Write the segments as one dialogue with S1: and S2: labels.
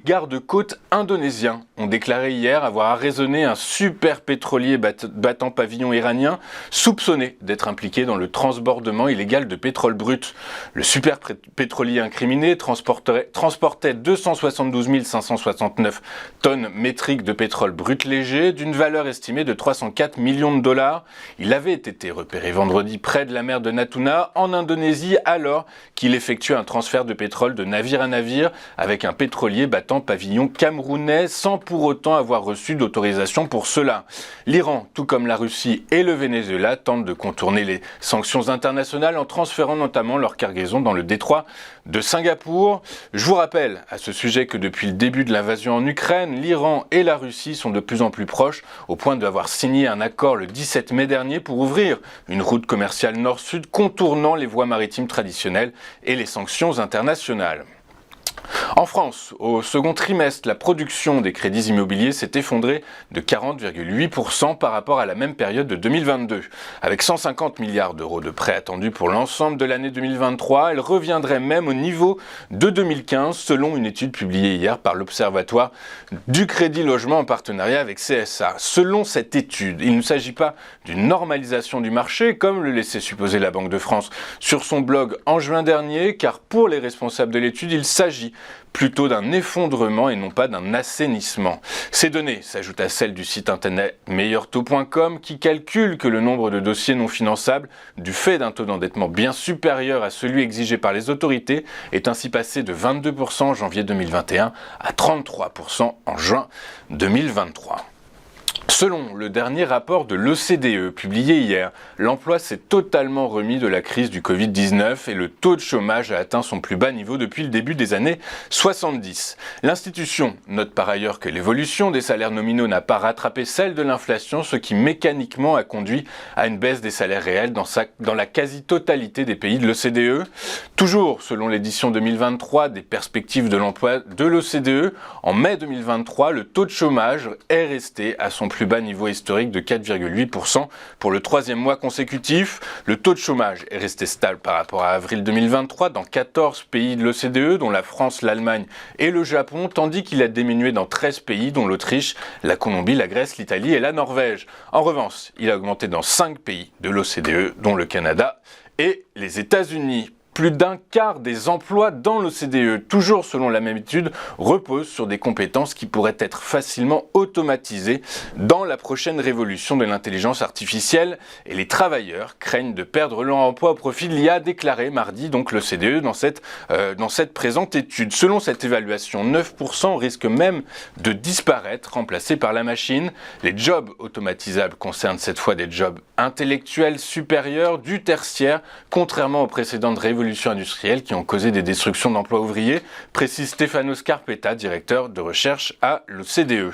S1: gardes-côtes indonésiens ont déclaré hier avoir arraisonné un super pétrolier battant pavillon iranien soupçonné d'être impliqué dans le transbordement illégal de pétrole brut. Le super pétrolier incriminé transportait 272 569 tonnes métriques de pétrole brut léger d'une valeur estimée de 304 millions de dollars. Il avait été repéré vendredi près de la mer de Natuna en Indonésie alors qu'il effectuait un transfert de pétrole de navire à navire avec un pétrolier battant pavillon camerounais sans pour autant avoir reçu d'autorisation pour cela. L'Iran, tout comme la Russie et le Venezuela, tentent de contourner les sanctions internationales en transférant notamment leur cargaison dans le détroit de Singapour. Je vous rappelle à ce sujet que depuis le début de l'invasion en Ukraine, l'Iran et la Russie sont de plus en plus proches au point d'avoir signé un accord le 17 mai dernier pour ouvrir une route commerciale nord-sud contournant les voies maritimes traditionnelles et les sanctions internationales. En France, au second trimestre, la production des crédits immobiliers s'est effondrée de 40,8% par rapport à la même période de 2022. Avec 150 milliards d'euros de prêts attendus pour l'ensemble de l'année 2023, elle reviendrait même au niveau de 2015 selon une étude publiée hier par l'Observatoire du Crédit Logement en partenariat avec CSA. Selon cette étude, il ne s'agit pas d'une normalisation du marché comme le laissait supposer la Banque de France sur son blog en juin dernier, car pour les responsables de l'étude, il s'agit plutôt d'un effondrement et non pas d'un assainissement. Ces données s'ajoutent à celles du site internet meilleurtaux.com qui calcule que le nombre de dossiers non finançables, du fait d'un taux d'endettement bien supérieur à celui exigé par les autorités, est ainsi passé de 22% en janvier 2021 à 33% en juin 2023. Selon le dernier rapport de l'OCDE publié hier, l'emploi s'est totalement remis de la crise du Covid-19 et le taux de chômage a atteint son plus bas niveau depuis le début des années 70. L'institution note par ailleurs que l'évolution des salaires nominaux n'a pas rattrapé celle de l'inflation, ce qui mécaniquement a conduit à une baisse des salaires réels dans la quasi-totalité des pays de l'OCDE. Toujours selon l'édition 2023 des perspectives de l'emploi de l'OCDE, en mai 2023, le taux de chômage est resté à son plus bas niveau historique de 4,8% pour le troisième mois consécutif. Le taux de chômage est resté stable par rapport à avril 2023 dans 14 pays de l'OCDE, dont la France, l'Allemagne et le Japon, tandis qu'il a diminué dans 13 pays, dont l'Autriche, la Colombie, la Grèce, l'Italie et la Norvège. En revanche, il a augmenté dans 5 pays de l'OCDE, dont le Canada et les États-Unis. Plus d'un quart des emplois dans l'OCDE, toujours selon la même étude, reposent sur des compétences qui pourraient être facilement automatisées dans la prochaine révolution de l'intelligence artificielle et les travailleurs craignent de perdre leur emploi au profit de l'IA, a déclaré mardi donc l'OCDE dans cette présente étude. Selon cette évaluation, 9% risquent même de disparaître, remplacés par la machine. Les jobs automatisables concernent cette fois des jobs intellectuels supérieurs du tertiaire, contrairement aux précédentes révolutions industrielles qui ont causé des destructions d'emplois ouvriers, précise Stefano Scarpetta, directeur de recherche à l'OCDE.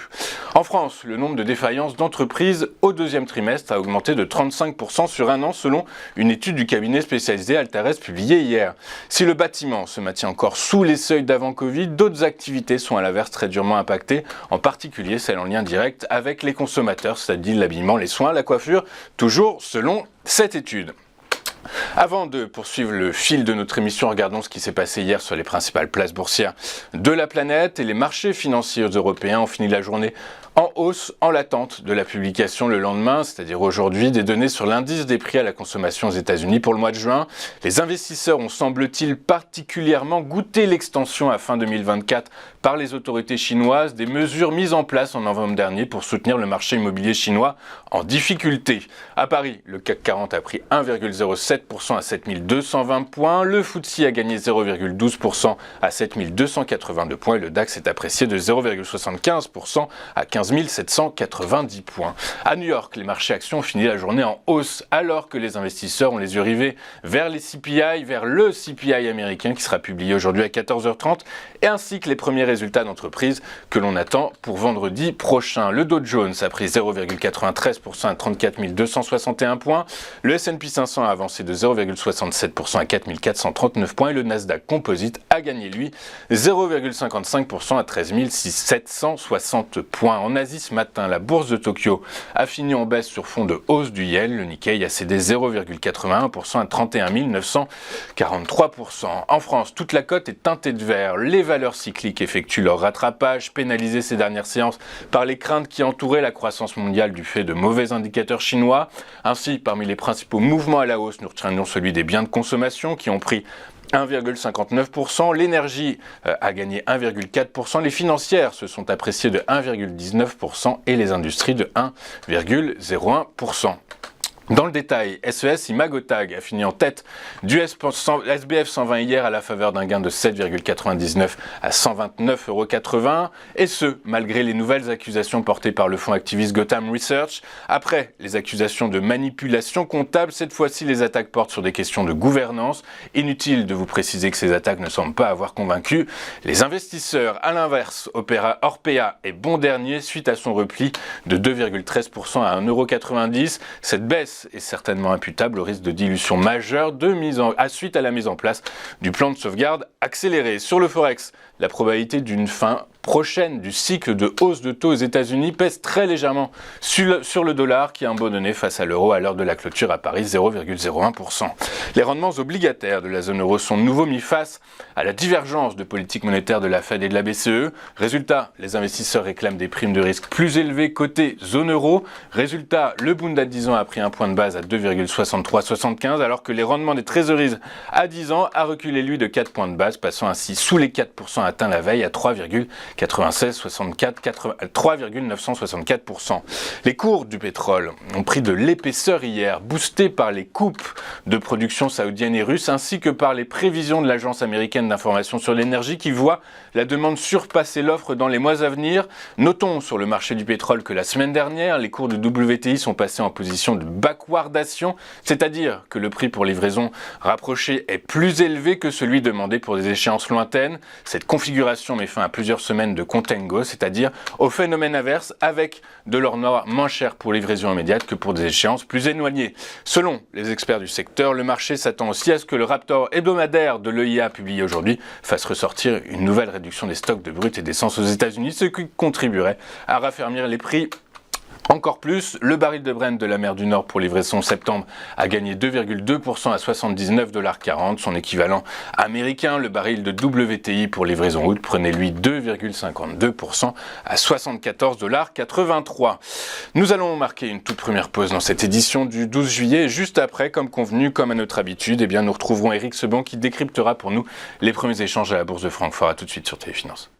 S1: En France, le nombre de défaillances d'entreprises au deuxième trimestre a augmenté de 35% sur un an selon une étude du cabinet spécialisé Altares publiée hier. Si le bâtiment se maintient encore sous les seuils d'avant Covid, d'autres activités sont à l'inverse très durement impactées, en particulier celles en lien direct avec les consommateurs, c'est-à-dire l'habillement, les soins, la coiffure, toujours selon cette étude. Avant de poursuivre le fil de notre émission, regardons ce qui s'est passé hier sur les principales places boursières de la planète. Et les marchés financiers européens ont fini la journée en hausse en l'attente de la publication le lendemain, c'est-à-dire aujourd'hui, des données sur l'indice des prix à la consommation aux États-Unis pour le mois de juin. Les investisseurs ont, semble-t-il, particulièrement goûté l'extension à fin 2024 par les autorités chinoises des mesures mises en place en novembre dernier pour soutenir le marché immobilier chinois en difficulté. À Paris, le CAC 40 a pris 1,07% à 7220 points, le FTSE a gagné 0,12% à 7282 points et le DAX est apprécié de 0,75% à 15 790 points. À New York, les marchés actions ont fini la journée en hausse alors que les investisseurs ont les yeux rivés vers le CPI américain qui sera publié aujourd'hui à 14h30 et ainsi que les premiers résultats d'entreprise que l'on attend pour vendredi prochain. Le Dow Jones a pris 0,93% à 34 261 points, le S&P 500 a avancé de 0,67% à 4 439 points et le Nasdaq Composite a gagné lui 0,55% à 13 760 points. En en Asie ce matin. La bourse de Tokyo a fini en baisse sur fond de hausse du yen. Le Nikkei a cédé 0,81% à 31 943%. En France, toute la cote est teintée de vert. Les valeurs cycliques effectuent leur rattrapage, pénalisées ces dernières séances par les craintes qui entouraient la croissance mondiale du fait de mauvais indicateurs chinois. Ainsi, parmi les principaux mouvements à la hausse, nous retiendrons celui des biens de consommation qui ont pris 1,59%, l'énergie a gagné 1,4%, les financières se sont appréciées de 1,19% et les industries de 1,01%. Dans le détail, SES Imagotag a fini en tête du SBF 120 hier à la faveur d'un gain de 7,99 à 129,80 €, et ce, malgré les nouvelles accusations portées par le fonds activiste Gotham Research. Après les accusations de manipulation comptable, cette fois-ci les attaques portent sur des questions de gouvernance. Inutile de vous préciser que ces attaques ne semblent pas avoir convaincu les investisseurs. À l'inverse, Orpea est bon dernier suite à son repli de 2,13% à 1,90 €. Cette baisse est certainement imputable au risque de dilution majeure suite à la mise en place du plan de sauvegarde accéléré. Sur le Forex, la probabilité d'une fin prochaine du cycle de hausse de taux aux États-Unis pèse très légèrement sur le dollar qui a abandonné face à l'euro à l'heure de la clôture à Paris 0,01%. Les rendements obligataires de la zone euro sont de nouveau mis face à la divergence de politique monétaire de la Fed et de la BCE. Résultat, les investisseurs réclament des primes de risque plus élevées côté zone euro. Résultat, le Bund à 10 ans a pris un point de base à 2,6375 alors que les rendements des trésoreries à 10 ans a reculé lui de 4 points de base, passant ainsi sous les 4% atteints la veille à 3,964%. Les cours du pétrole ont pris de l'épaisseur hier, boostés par les coupes de production saoudienne et russe ainsi que par les prévisions de l'Agence américaine d'information sur l'énergie qui voit la demande surpasser l'offre dans les mois à venir. Notons sur le marché du pétrole que la semaine dernière, les cours de WTI sont passés en position de backwardation, c'est-à-dire que le prix pour livraison rapproché est plus élevé que celui demandé pour des échéances lointaines. Cette configuration met fin à plusieurs semaines de contango, c'est-à-dire au phénomène inverse avec de l'or noir moins cher pour livraison immédiate que pour des échéances plus éloignées. Selon les experts du secteur, le marché s'attend aussi à ce que le rapport hebdomadaire de l'EIA publié aujourd'hui fasse ressortir une nouvelle réduction des stocks de brut et d'essence aux États-Unis, ce qui contribuerait à raffermir les prix. Encore plus, le baril de Brent de la mer du Nord pour livraison septembre a gagné 2,2% à 79,40 $. Son équivalent américain, le baril de WTI pour livraison août, prenait lui 2,52% à 74,83 $. Nous allons marquer une toute première pause dans cette édition du 12 juillet. Juste après, comme convenu, comme à notre habitude, nous retrouverons Eric Seban qui décryptera pour nous les premiers échanges à la Bourse de Francfort. A tout de suite sur Téléfinance.